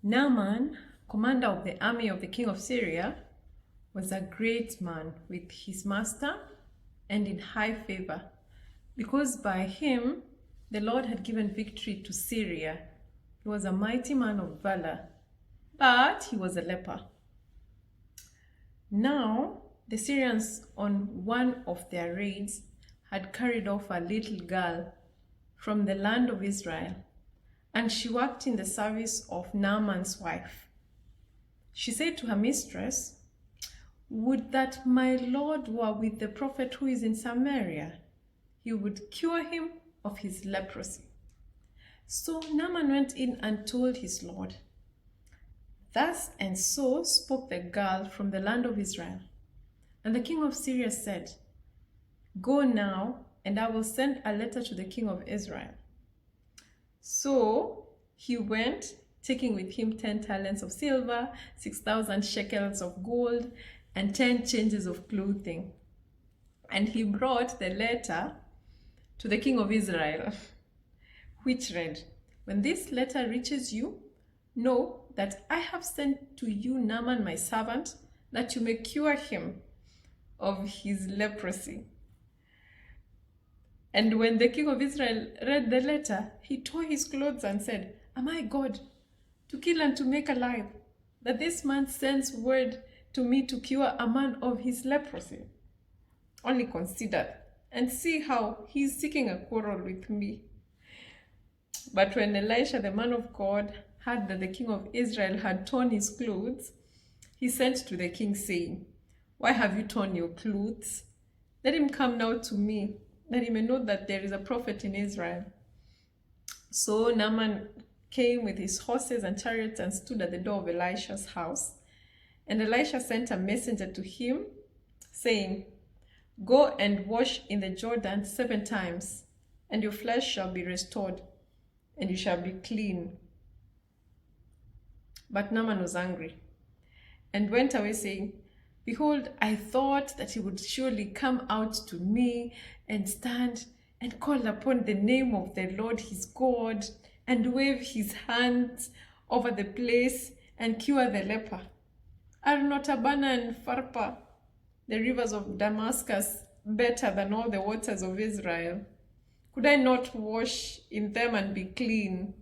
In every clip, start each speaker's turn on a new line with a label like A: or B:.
A: Naaman, commander of the army of the king of Syria, was a great man with his master and in high favor, because by him the Lord had given victory to Syria. He was a mighty man of valor, but he was a leper. Now, the Syrians on one of their raids had carried off a little girl from the land of Israel, and she worked in the service of Naaman's wife. She said to her mistress, "Would that my Lord were with the prophet who is in Samaria. He would cure him of his leprosy." So Naaman went in and told his Lord. Thus and so spoke the girl from the land of Israel. And the king of Syria said, "Go now, and I will send a letter to the king of Israel." So he went, taking with him 10 talents of silver, 6,000 shekels of gold, and 10 changes of clothing. And he brought the letter to the king of Israel, which read, "When this letter reaches you, know that I have sent to you Naaman my servant, that you may cure him of his leprosy." And when the king of Israel read the letter, he tore his clothes and said, "Am I God, to kill and to make alive, that this man sends word to me to cure a man of his leprosy? Only consider and see how he is seeking a quarrel with me." But when Elisha, the man of God, heard that the king of Israel had torn his clothes, he sent to the king, saying, "Why have you torn your clothes? Let him come now to me, that he may know that there is a prophet in Israel." So Naaman came with his horses and chariots and stood at the door of Elisha's house. And Elisha sent a messenger to him, saying, "Go and wash in the Jordan 7 times, and your flesh shall be restored, and you shall be clean." But Naaman was angry and went away, saying, "Behold, I thought that he would surely come out to me and stand and call upon the name of the Lord his God and wave his hands over the place and cure the leper. Are not Abana and Pharpar, the rivers of Damascus, better than all the waters of Israel? Could I not wash in them and be clean?"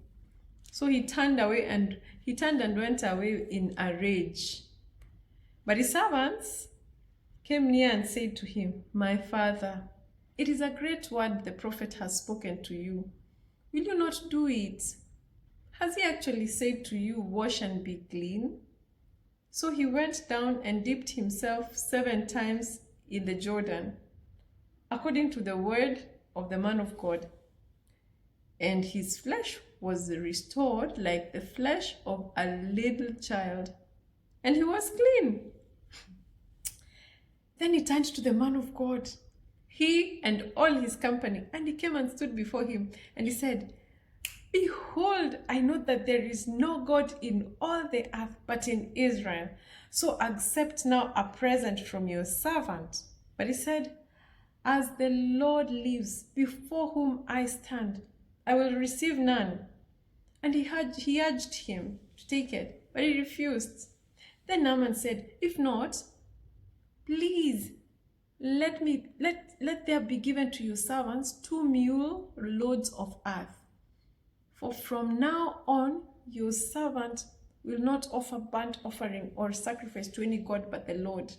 A: So he turned and went away in a rage. But his servants came near and said to him, "My father, it is a great word the prophet has spoken to you. Will you not do it? Has he actually said to you, 'Wash and be clean'?" So he went down and dipped himself 7 times in the Jordan, according to the word of the man of God. And his flesh was restored like the flesh of a little child, and he was clean. Then he turned to the man of God, he and all his company, and he came and stood before him, and he said, "Behold, I know that there is no God in all the earth but in Israel. So accept now a present from your servant." But he said, "As the Lord lives, before whom I stand, I will receive none." And he urged him to take it, but he refused. Then Naaman said, "If not, please let there be given to your servants 2 mule loads of earth. For from now on, your servant will not offer burnt offering or sacrifice to any god but the Lord."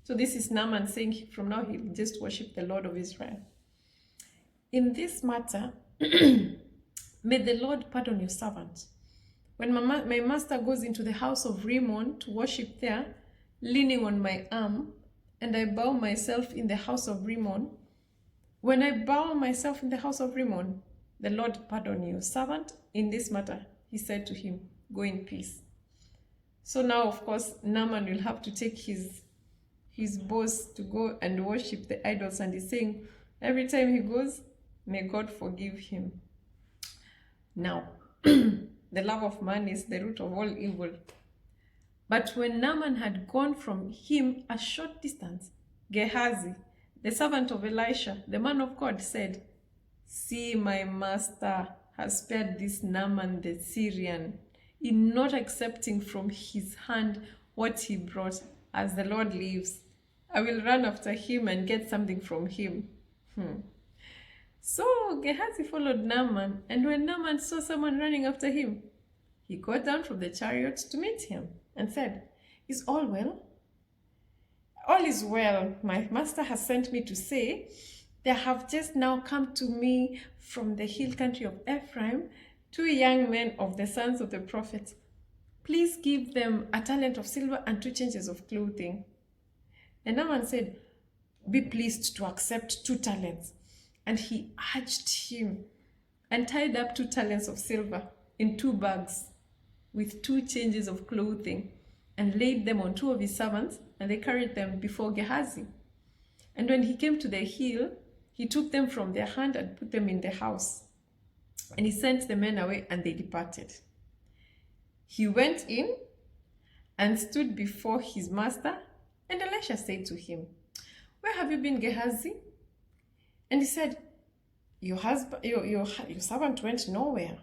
A: So this is Naaman saying from now he will just worship the Lord of Israel. "In this matter, may the Lord pardon your servant. When my master goes into the house of Rimmon to worship there, leaning on my arm, and I bow myself in the house of Rimmon, when I bow myself in the house of Rimmon, the Lord pardon your servant. In this matter," he said to him, "Go in peace." So now, of course, Naaman will have to take his boss to go and worship the idols, and he's saying every time he goes, may God forgive him. Now, the love of man is the root of all evil. But when Naaman had gone from him a short distance, Gehazi, the servant of Elisha, the man of God, said, "See, my master has spared this Naaman the Syrian, in not accepting from his hand what he brought. As the Lord lives, I will run after him and get something from him. So Gehazi followed Naaman, and when Naaman saw someone running after him, he got down from the chariot to meet him and said, "Is all well?" "All is well. My master has sent me to say, there have just now come to me from the hill country of Ephraim 2 young men of the sons of the prophet. Please give them a talent of silver and 2 changes of clothing." And Naaman said, "Be pleased to accept 2 talents. And he urged him and tied up 2 talents of silver in 2 bags with 2 changes of clothing and laid them on 2 of his servants, and they carried them before Gehazi. And when he came to the hill, he took them from their hand and put them in the house. And he sent the men away, and they departed. He went in and stood before his master, and Elisha said to him, "Where have you been, Gehazi?" And he said, your servant went nowhere."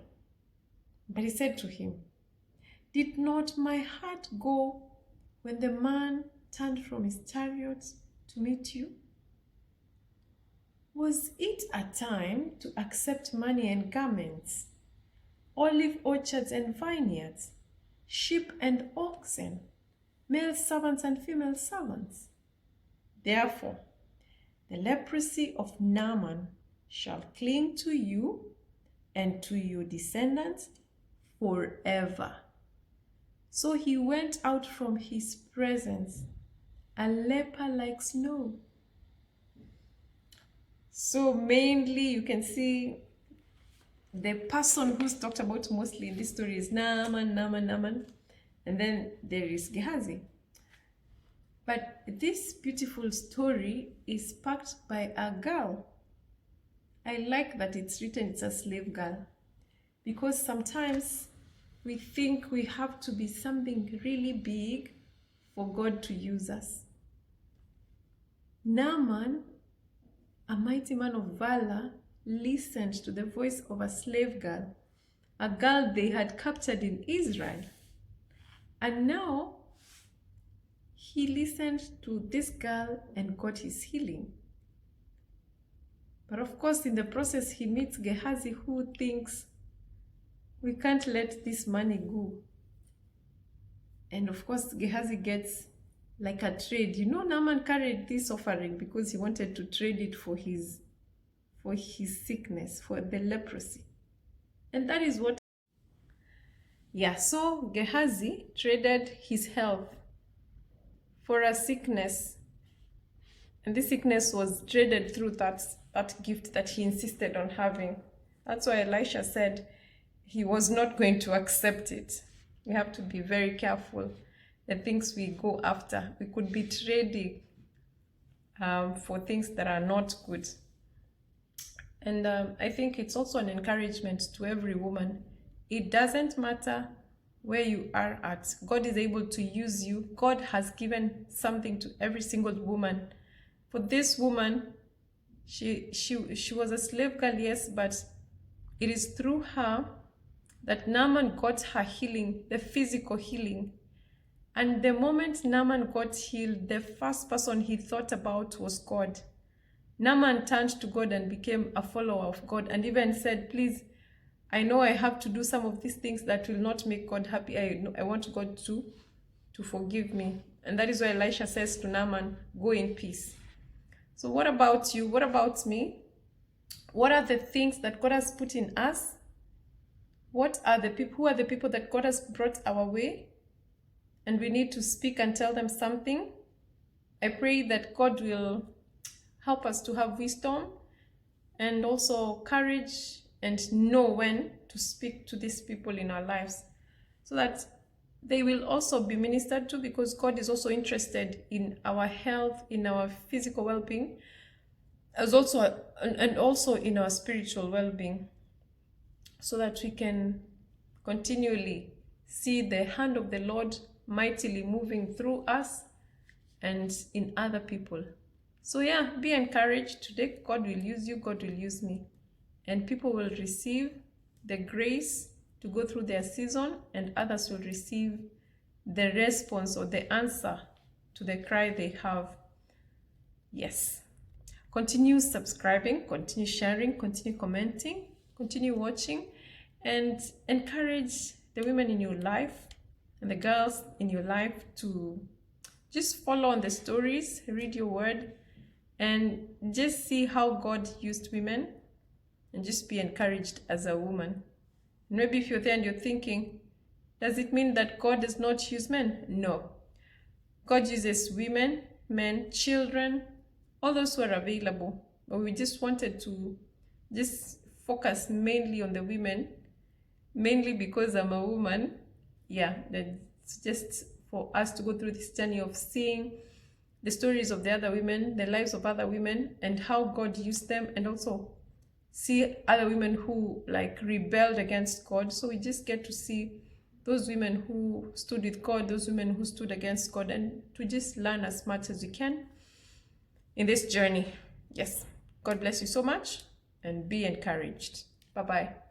A: But he said to him, "Did not my heart go when the man turned from his chariot to meet you? Was it a time to accept money and garments, olive orchards and vineyards, sheep and oxen, male servants and female servants? Therefore, the leprosy of Naaman shall cling to you and to your descendants forever." So he went out from his presence, a leper like snow. So mainly you can see the person who's talked about mostly in this story is Naaman. And then there is Gehazi. But this beautiful story is sparked by a girl. I like that it's written it's a slave girl, because sometimes we think we have to be something really big for God to use us. Naaman, a mighty man of valor, listened to the voice of a slave girl, a girl they had captured in Israel. And now he listened to this girl and got his healing. But of course, in the process, he meets Gehazi, who thinks, we can't let this money go. And of course, Gehazi gets like a trade. You know, Naaman carried this offering because he wanted to trade it for his sickness, for the leprosy. And that is what, so Gehazi traded his health for a sickness. And this sickness was traded through that gift that he insisted on having. That's why Elisha said he was not going to accept it. We have to be very careful the things we go after. We could be trading for things that are not good. And I think it's also an encouragement to every woman. It doesn't matter where you are at. God is able to use you. God has given something to every single woman. For this woman, she was a slave girl, yes, but it is through her that Naaman got her healing, the physical healing. And the moment Naaman got healed, the first person he thought about was God. Naaman turned to God and became a follower of God, and even said, please, I know I have to do some of these things that will not make God happy. I want God to forgive me. And that is why Elisha says to Naaman, go in peace. So what about you? What about me? What are the things that God has put in us? Who are the people that God has brought our way? And we need to speak and tell them something. I pray that God will help us to have wisdom and also courage and know when to speak to these people in our lives, so that they will also be ministered to, because God is also interested in our health, in our physical well-being, and also in our spiritual well-being, so that we can continually see the hand of the Lord mightily moving through us and in other people. So be encouraged today. God will use you, God will use me, and people will receive the grace to go through their season, and others will receive the response or the answer to the cry they have. Yes. Continue subscribing, continue sharing, continue commenting, continue watching, and encourage the women in your life and the girls in your life to just follow on the stories, read your word, and just see how God used women, and just be encouraged as a woman. Maybe if you're there and you're thinking, does it mean that God does not use men? No. God uses women, men, children, all those who are available. But we just wanted to just focus mainly on the women, mainly because I'm a woman. Yeah, it's just for us to go through this journey of seeing the stories of the other women, the lives of other women, and how God used them, and also see other women who like rebelled against God. So we just get to see those women who stood with God, those women who stood against God, and to just learn as much as we can in this journey. Yes, God bless you so much, and be encouraged. Bye-bye.